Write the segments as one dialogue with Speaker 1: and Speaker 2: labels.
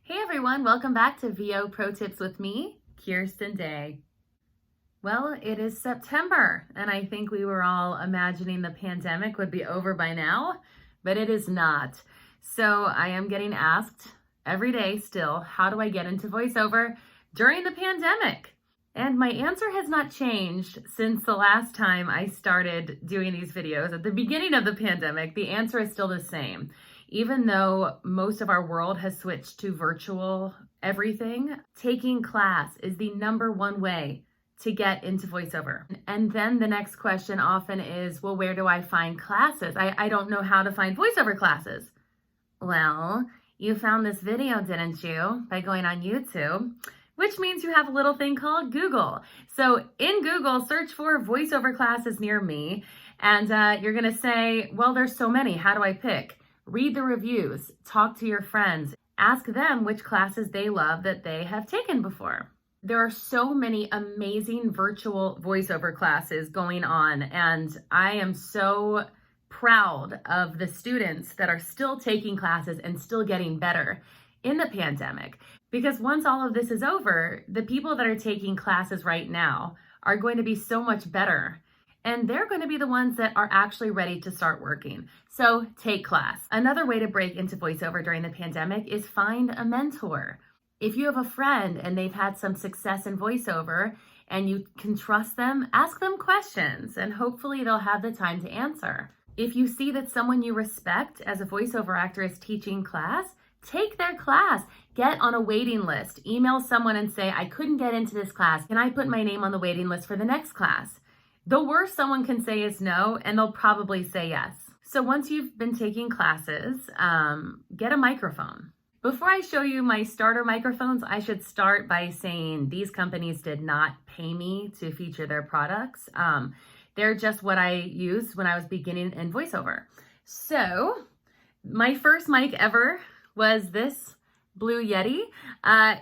Speaker 1: Hey everyone, welcome back to VO Pro Tips with me, Kirsten Day. Well, it is September, and I think we were all imagining the pandemic would be over by now, but it is not. So I am getting asked every day still, how do I get into voiceover during the pandemic? And my answer has not changed since the last time I started doing these videos. At the beginning of the pandemic, the answer is still the same. Even though most of our world has switched to virtual everything, taking class is the number one way to get into voiceover. And then the next question often is, well, where do I find classes? I don't know how to find voiceover classes. Well, you found this video, didn't you? By going on YouTube, which means you have a little thing called Google. So in Google, search for voiceover classes near me. And you're gonna say, well, there's so many, how do I pick? Read the reviews, talk to your friends, ask them which classes they love that they have taken before. There are so many amazing virtual voiceover classes going on, and I am so proud of the students that are still taking classes and still getting better in the pandemic. Because once all of this is over, the people that are taking classes right now are going to be so much better. And they're going to be the ones that are actually ready to start working. So take class. Another way to break into voiceover during the pandemic is find a mentor. If you have a friend and they've had some success in voiceover and you can trust them, ask them questions and hopefully they'll have the time to answer. If you see that someone you respect as a voiceover actor is teaching class, take their class. Get on a waiting list. Email someone and say, I couldn't get into this class. Can I put my name on the waiting list for the next class? The worst someone can say is no, and they'll probably say yes. So once you've been taking classes, get a microphone. Before I show you my starter microphones, I should start by saying these companies did not pay me to feature their products. They're just what I used when I was beginning in voiceover. So my first mic ever was this Blue Yeti.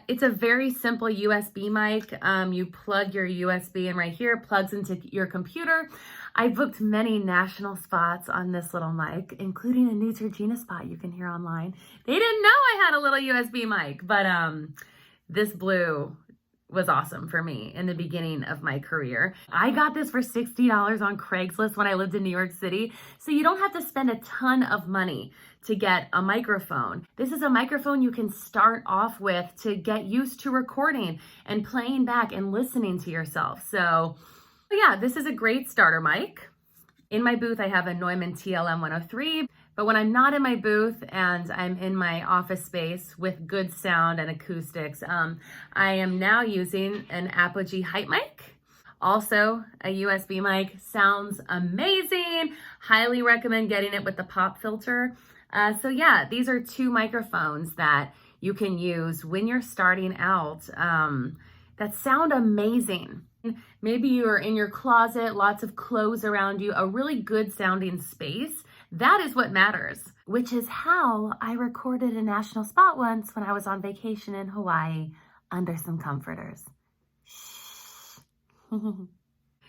Speaker 1: It's a very simple USB mic. You plug your USB in right here, plugs into your computer. I booked many national spots on this little mic, including a Neutrogena spot you can hear online. They didn't know I had a little USB mic, but this Blue was awesome for me in the beginning of my career. I got this for $60 on Craigslist when I lived in New York City. So you don't have to spend a ton of money to get a microphone. This is a microphone you can start off with to get used to recording and playing back and listening to yourself. So yeah, this is a great starter mic. In my booth, I have a Neumann TLM 103, but when I'm not in my booth and I'm in my office space with good sound and acoustics, I am now using an Apogee Hype mic. Also, a USB mic. Sounds amazing. Highly recommend getting it with the pop filter. So yeah, these are two microphones that you can use when you're starting out that sound amazing. Maybe you're in your closet, lots of clothes around you, a really good sounding space. That is what matters, which is how I recorded a national spot once when I was on vacation in Hawaii under some comforters. Shh.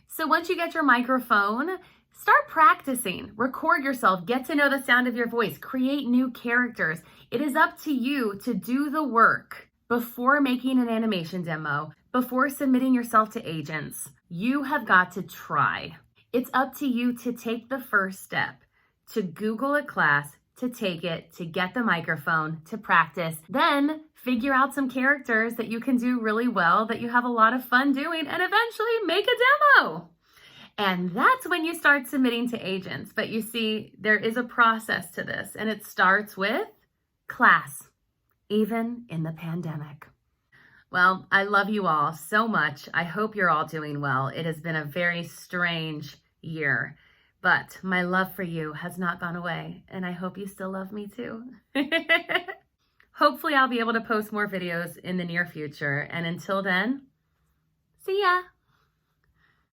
Speaker 1: So once you get your microphone, start practicing, record yourself, get to know the sound of your voice, create new characters. It is up to you to do the work before making an animation demo, before submitting yourself to agents. You have got to try. It's up to you to take the first step, to Google a class, to take it, to get the microphone, to practice, then figure out some characters that you can do really well, that you have a lot of fun doing, and eventually make a demo. And that's when you start submitting to agents. But you see, there is a process to this, and it starts with class, even in the pandemic. Well, I love you all so much. I hope you're all doing well. It has been a very strange year, but my love for you has not gone away, and I hope you still love me too. Hopefully, I'll be able to post more videos in the near future, and until then, see ya.